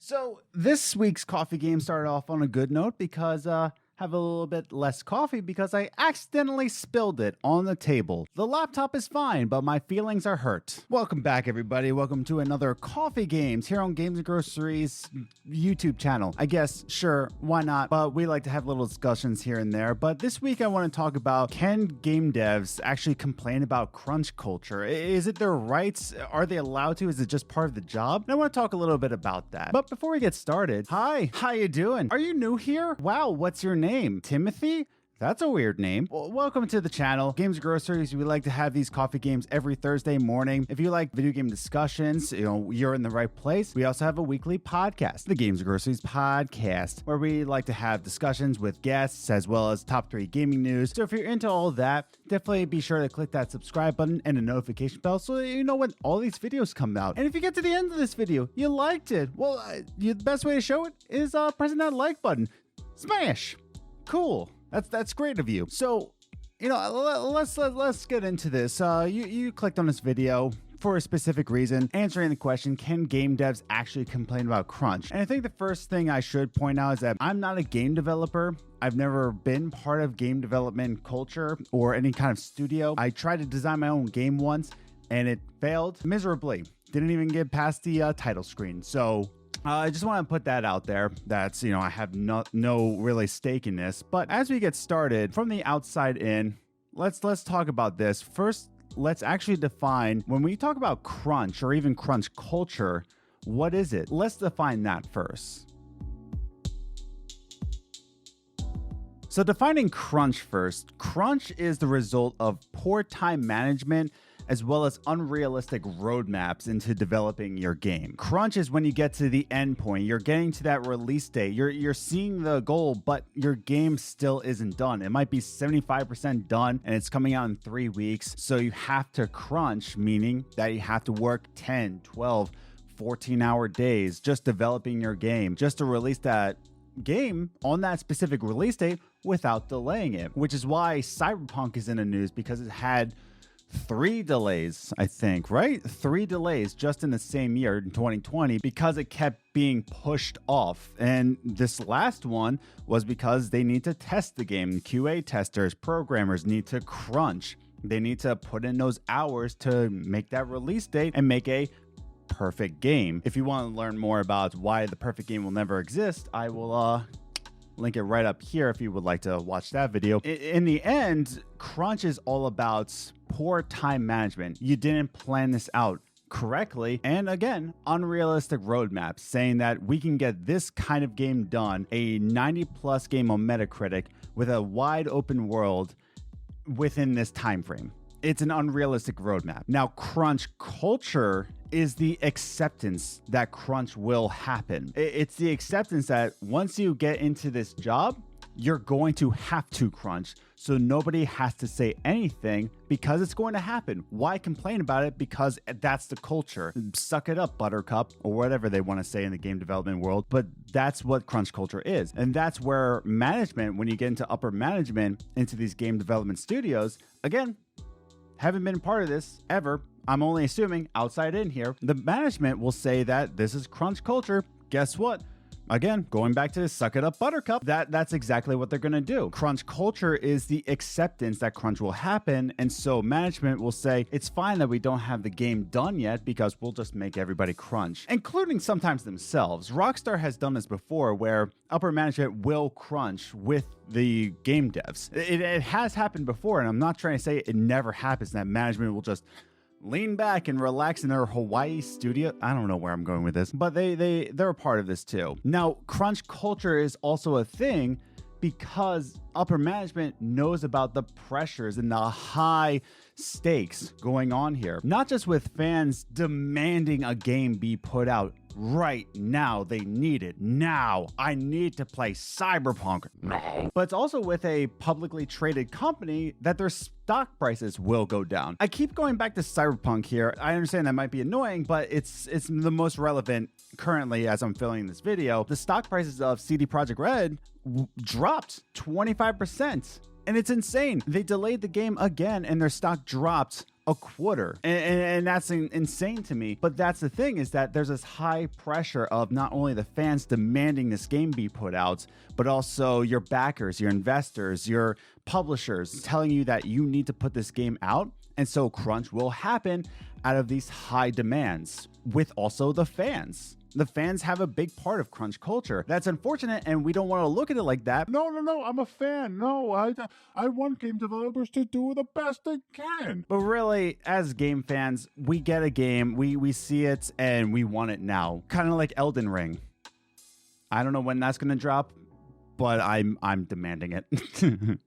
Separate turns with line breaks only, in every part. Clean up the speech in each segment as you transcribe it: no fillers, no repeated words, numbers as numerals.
So this week's coffee game started off on a good note because have a little bit less coffee because I accidentally spilled it on the table. The laptop is fine, but my feelings are hurt. Welcome back, everybody. Welcome to another Coffee Games here on Games and Groceries YouTube channel. I guess, sure, why not? But we like to have little discussions here and there. But this week I want to talk about, can game devs actually complain about crunch culture? Is it their rights? Are they allowed to? Is it just part of the job? And I want to talk a little bit about that. But before we get started, hi, how you doing? Are you new here? Wow, what's your name? Timothy? That's a weird name. Well, welcome to the channel, Games and Groceries. We like to have these coffee games every Thursday morning. If you like video game discussions, you're in the right place. We also have a weekly podcast, the Games and Groceries podcast, where we like to have discussions with guests as well as top 3 gaming news. So if you're into all of that, definitely be sure to click that subscribe button and the notification bell so that you know when all these videos come out. And if you get to the end of this video, you liked it, well, the best way to show it is pressing that like button. Smash! Cool. That's great of you. So, let's get into this. You clicked on this video for a specific reason, answering the question, can game devs actually complain about crunch? And I think the first thing I should point out is that I'm not a game developer. I've never been part of game development culture or any kind of studio. I tried to design my own game once and it failed miserably. Didn't even get past the title screen. So I just want to put that out there. That's, I have no really stake in this. But as we get started from the outside in, let's talk about this. First, let's actually define, when we talk about crunch or even crunch culture, what is it? Let's define that first. So defining crunch first. Crunch is the result of poor time management as well as unrealistic roadmaps into developing your game. Crunch is when you get to the end point. You're getting to that release date. You're seeing the goal, but your game still isn't done. It might be 75% done and it's coming out in 3 weeks. So you have to crunch, meaning that you have to work 10, 12, 14-hour days just developing your game, just to release that game on that specific release date without delaying it, which is why Cyberpunk is in the news, because it had 3 delays, I think, right? 3 delays just in the same year in 2020 because it kept being pushed off. And this last one was because they need to test the game. QA testers, programmers need to crunch. They need to put in those hours to make that release date and make a perfect game. If you want to learn more about why the perfect game will never exist, I will link it right up here if you would like to watch that video. In the end, crunch is all about poor time management. You didn't plan this out correctly. And again, unrealistic roadmaps saying that we can get this kind of game done, a 90+ game on Metacritic with a wide open world within this time frame. It's an unrealistic roadmap. Now, crunch culture is the acceptance that crunch will happen. It's the acceptance that once you get into this job, you're going to have to crunch. So nobody has to say anything because it's going to happen. Why complain about it? Because that's the culture. Suck it up, buttercup, or whatever they want to say in the game development world. But that's what crunch culture is. And that's where management, when you get into upper management into these game development studios, again, haven't been part of this ever. I'm only assuming outside in here. The management will say that this is crunch culture. Guess what? Again, going back to suck it up, buttercup, that's exactly what they're going to do. Crunch culture is the acceptance that crunch will happen. And so management will say, it's fine that we don't have the game done yet because we'll just make everybody crunch, including sometimes themselves. Rockstar has done this before where upper management will crunch with the game devs. It has happened before, and I'm not trying to say it never happens, that management will just lean back and relax in their Hawaii studio. I don't know where I'm going with this, but they're a part of this too. Now, crunch culture is also a thing because upper management knows about the pressures and the high stakes going on here. Not just with fans demanding a game be put out right now. They need it now. I need to play Cyberpunk now. But it's also with a publicly traded company that their stock prices will go down. I keep going back to Cyberpunk here. I understand that might be annoying, but it's the most relevant currently as I'm filming this video. The stock prices of CD Projekt Red dropped 25%. And it's insane. They delayed the game again and their stock dropped a quarter. And that's insane to me. But that's the thing, is that there's this high pressure of not only the fans demanding this game be put out, but also your backers, your investors, your publishers telling you that you need to put this game out. And so crunch will happen out of these high demands with also the fans. The fans have a big part of crunch culture. That's unfortunate, and we don't want to look at it like that.
No, I'm a fan. No, I want game developers to do the best they can.
But really, as game fans, we get a game, we see it, and we want it now. Kind of like Elden Ring. I don't know when that's going to drop, but I'm demanding it.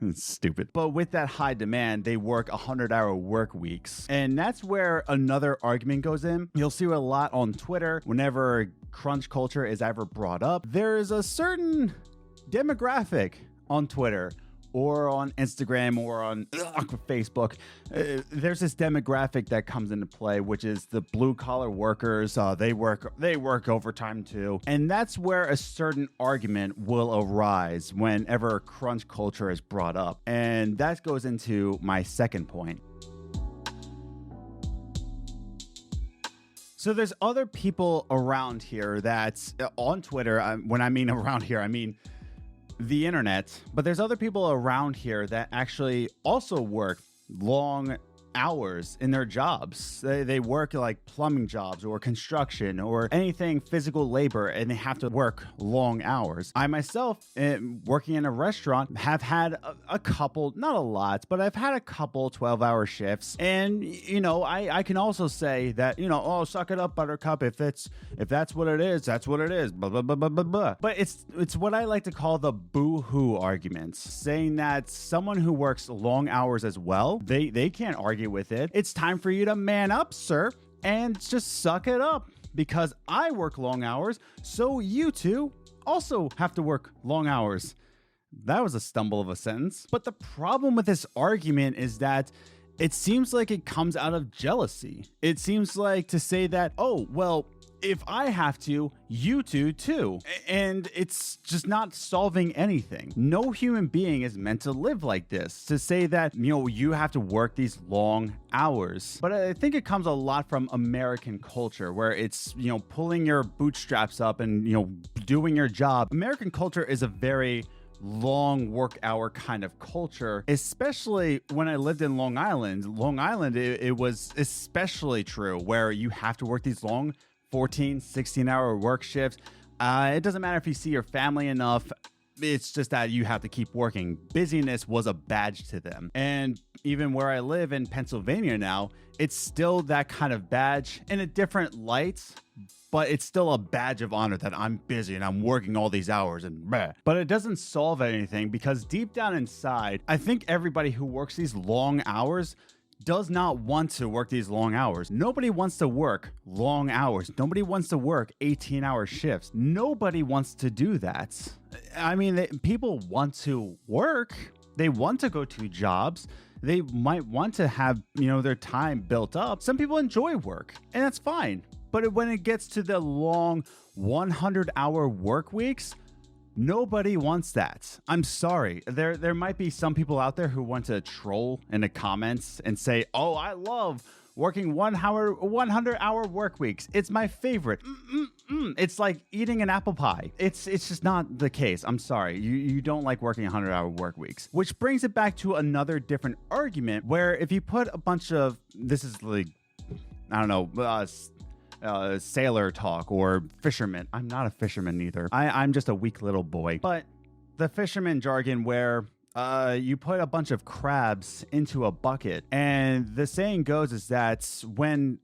It's stupid. But with that high demand, they work 100-hour work weeks. And that's where another argument goes in. You'll see a lot on Twitter whenever crunch culture is ever brought up. There is a certain demographic on Twitter or on Instagram or on Facebook. There's this demographic that comes into play, which is the blue collar workers. They work overtime too. And that's where a certain argument will arise whenever crunch culture is brought up. And that goes into my second point. So there's other people around here that's on Twitter. When I mean around here, I mean the internet, but there's other people around here that actually also work long hours in their jobs. They work like plumbing jobs or construction or anything physical labor, and they have to work long hours. I myself, working in a restaurant, have had a couple, not a lot, but I've had a couple 12-hour shifts. And, you know, I can also say that, you know, oh, suck it up, Buttercup. If that's what it is, that's what it is. Blah, blah, blah, blah, blah, blah. But it's what I like to call the boo-hoo arguments, saying that someone who works long hours as well, they can't argue with it. It's time for you to man up, sir, and just suck it up, because I work long hours, so you two also have to work long hours. That was a stumble of a sentence. But the problem with this argument is that it seems like it comes out of jealousy. It seems like to say that, oh, well, if I have to, you two too. And it's just not solving anything. No human being is meant to live like this, to say that, you know, you have to work these long hours. But I think it comes a lot from American culture, where it's, you know, pulling your bootstraps up and, you know, doing your job. American culture is a very long work hour kind of culture, especially when I lived in Long Island. Long Island, it was especially true, where you have to work these long 14, 16-hour work shifts. It doesn't matter if you see your family enough. It's just that you have to keep working. Busyness was a badge to them. And even where I live in Pennsylvania now, it's still that kind of badge in a different light, but it's still a badge of honor that I'm busy and I'm working all these hours and bleh. But it doesn't solve anything, because deep down inside, I think everybody who works these long hours does not want to work these long hours. Nobody wants to work long hours. Nobody wants to work 18-hour shifts. Nobody wants to do that. I mean, people want to work. They want to go to jobs. They might want to have, you know, their time built up. Some people enjoy work, and that's fine. But when it gets to the long 100-hour work weeks, nobody wants that. I'm sorry. There might be some people out there who want to troll in the comments and say, oh, I love working 100-hour work weeks. It's my favorite. It's like eating an apple pie. It's just not the case. I'm sorry. You don't like working 100-hour work weeks. Which brings it back to another different argument, where if you put a bunch of, this is like, I don't know, sailor talk or fisherman. I'm not a fisherman either. I'm just a weak little boy. But the fisherman jargon, where you put a bunch of crabs into a bucket, and the saying goes is that when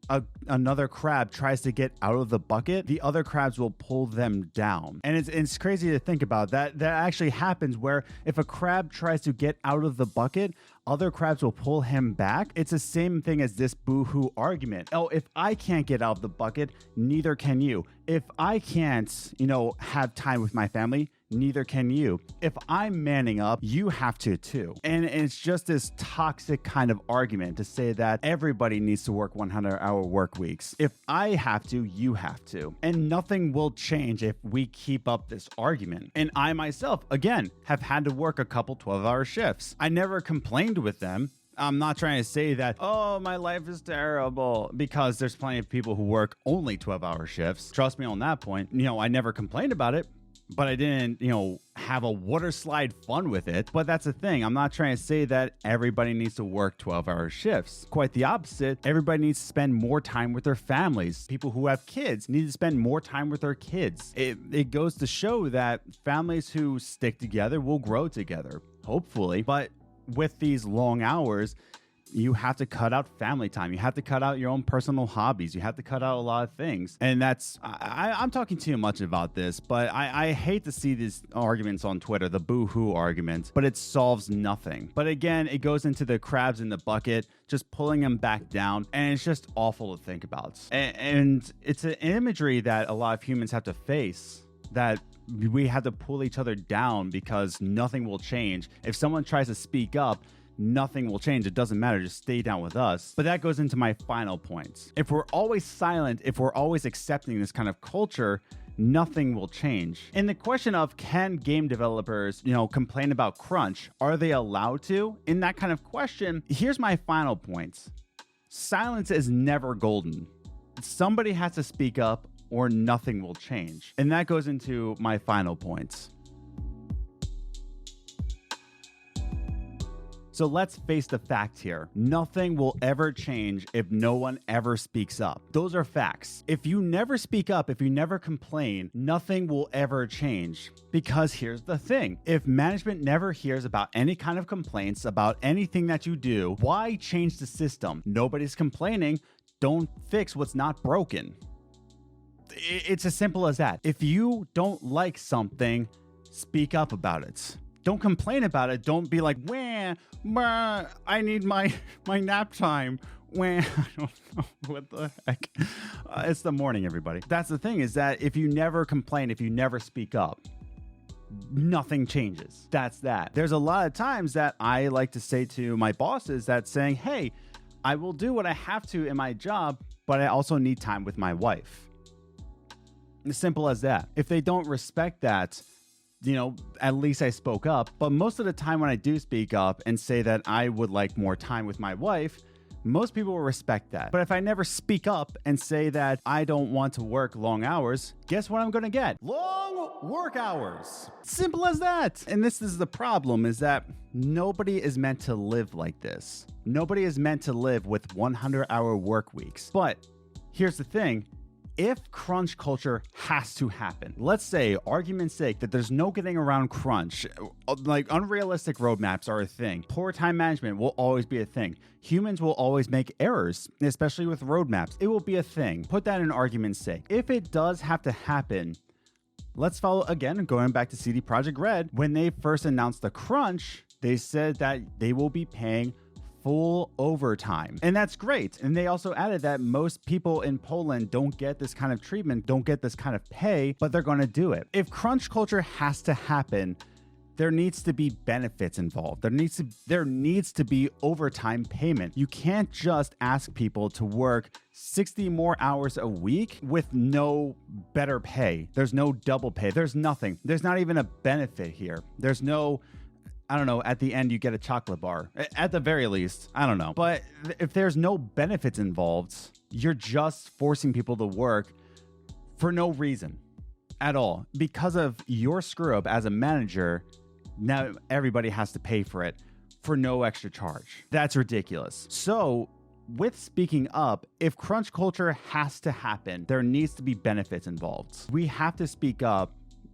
another crab tries to get out of the bucket, the other crabs will pull them down. And it's crazy to think about that. That actually happens, where if a crab tries to get out of the bucket, other crabs will pull him back. It's the same thing as this boo-hoo argument. Oh, if I can't get out of the bucket, neither can you. If I can't, you know, have time with my family, neither can you. If I'm manning up, you have to too. And it's just this toxic kind of argument to say that everybody needs to work 100-hour work weeks. If I have to, you have to. And nothing will change if we keep up this argument. And I myself, again, have had to work a couple 12-hour shifts. I never complained with them. I'm not trying to say that, oh, my life is terrible, because there's plenty of people who work only 12-hour shifts. Trust me on that point. I never complained about it, but I didn't, have a water slide fun with it. But that's the thing. I'm not trying to say that everybody needs to work 12-hour shifts. Quite the opposite. Everybody needs to spend more time with their families. People who have kids need to spend more time with their kids. It goes to show that families who stick together will grow together, hopefully. But with these long hours, you have to cut out family time. You have to cut out your own personal hobbies. You have to cut out a lot of things. And that's, I'm talking too much about this, but I hate to see these arguments on Twitter, the boo-hoo arguments, but it solves nothing. But again, it goes into the crabs in the bucket, just pulling them back down. And it's just awful to think about. And it's an imagery that a lot of humans have to face, that we have to pull each other down because nothing will change. If someone tries to speak up, nothing will change. It doesn't matter. Just stay down with us. But that goes into my final points. If we're always silent, if we're always accepting this kind of culture, nothing will change. In the question of, can game developers, complain about crunch? Are they allowed to? In that kind of question, here's my final points. Silence is never golden. Somebody has to speak up or nothing will change. And that goes into my final points. So let's face the fact here. Nothing will ever change if no one ever speaks up. Those are facts. If you never speak up, if you never complain, nothing will ever change. Because here's the thing. If management never hears about any kind of complaints about anything that you do, why change the system? Nobody's complaining. Don't fix what's not broken. It's as simple as that. If you don't like something, speak up about it. Don't complain about it. Don't be like, wah, I need my nap time. Wah, I don't know what the heck. It's the morning, everybody. That's the thing, is that if you never complain, if you never speak up, nothing changes. That's that. There's a lot of times that I like to say to my bosses that saying, hey, I will do what I have to in my job, but I also need time with my wife. As simple as that. If they don't respect that, at least I spoke up. But most of the time when I do speak up and say that I would like more time with my wife, most people will respect that. But if I never speak up and say that I don't want to work long hours, guess what I'm going to get? Long work hours. Simple as that. And this is the problem, is that nobody is meant to live like this. Nobody is meant to live with 100-hour work weeks. But here's the thing. If crunch culture has to happen, let's say, argument's sake, that there's no getting around crunch, like unrealistic roadmaps are a thing. Poor time management will always be a thing. Humans will always make errors, especially with roadmaps. It will be a thing. Put that in argument's sake. If it does have to happen, let's follow again, going back to CD Projekt Red. When they first announced the crunch, they said that they will be paying full overtime. And that's great. And they also added that most people in Poland don't get this kind of treatment, don't get this kind of pay, but they're going to do it. If crunch culture has to happen, there needs to be benefits involved. There needs to be overtime payment. You can't just ask people to work 60 more hours a week with no better pay. There's no double pay. There's nothing. There's not even a benefit here. There's no, I don't know, at the end you get a chocolate bar. At the very least, I don't know. But if there's no benefits involved, you're just forcing people to work for no reason at all. Because of your screw up as a manager, now everybody has to pay for it for no extra charge. That's ridiculous. So with speaking up, if crunch culture has to happen, there needs to be benefits involved. We have to speak up.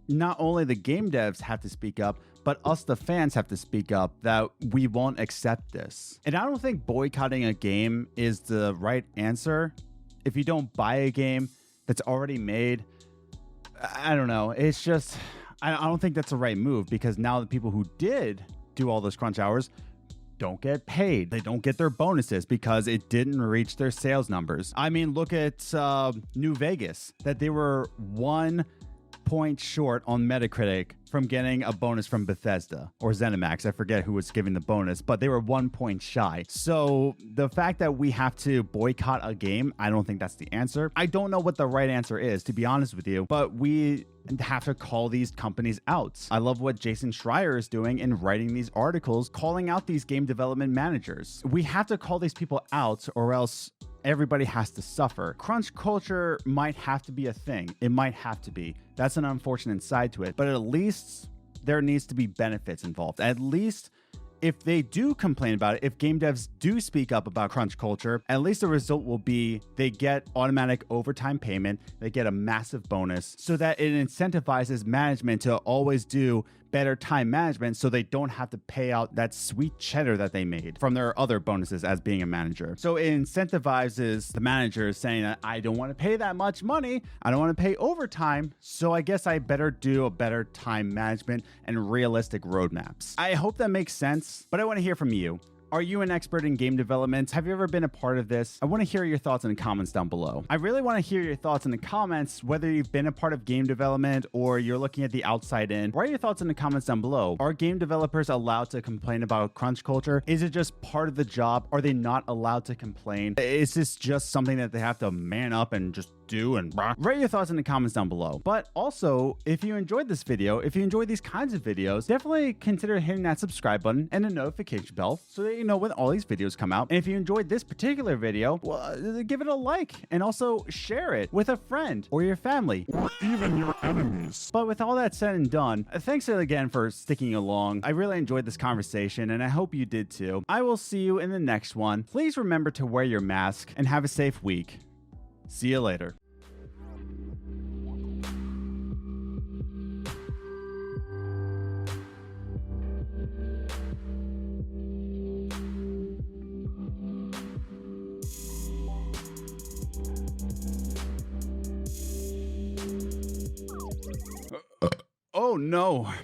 Not only the game devs have to speak up, but us, the fans, have to speak up that we won't accept this. And I don't think boycotting a game is the right answer. If you don't buy a game that's already made, I don't know. It's just, I don't think that's the right move, because now the people who did do all those crunch hours don't get paid. They don't get their bonuses because it didn't reach their sales numbers. I mean, look at New Vegas, that they were point short on Metacritic from getting a bonus from Bethesda or ZeniMax. I forget who was giving the bonus, but they were 1 point shy. So the fact that we have to boycott a game, I don't think that's the answer. I don't know what the right answer is, to be honest with you, but we have to call these companies out. I love what Jason Schreier is doing in writing these articles, calling out these game development managers. We have to call these people out, or else everybody has to suffer. Crunch culture might have to be a thing. It might have to be. That's an unfortunate side to it. But at least there needs to be benefits involved. At least if they do complain about it, if game devs do speak up about crunch culture, at least the result will be they get automatic overtime payment, they get a massive bonus, so that it incentivizes management to always do better time management so they don't have to pay out that sweet cheddar that they made from their other bonuses as being a manager. So it incentivizes the managers saying that I don't want to pay that much money, I don't want to pay overtime, so I guess I better do a better time management and realistic roadmaps. I hope that makes sense, but I want to hear from you. Are you an expert in game development? Have you ever been a part of this? I want to hear your thoughts in the comments down below. I really want to hear your thoughts in the comments, whether you've been a part of game development or you're looking at the outside in. Write your thoughts in the comments down below. Are game developers allowed to complain about crunch culture? Is it just part of the job? Are they not allowed to complain? Is this just something that they have to man up and just do and write your thoughts in the comments down below. But also, if you enjoyed this video, if you enjoy these kinds of videos, definitely consider hitting that subscribe button and the notification bell so that you know when all these videos come out. And if you enjoyed this particular video, well, give it a like and also share it with a friend or your family
Or even your enemies.
But with all that said and done, thanks again for sticking along. I really enjoyed this conversation and I hope you did too. I will see you in the next one. Please remember to wear your mask and have a safe week. See you later. Oh no.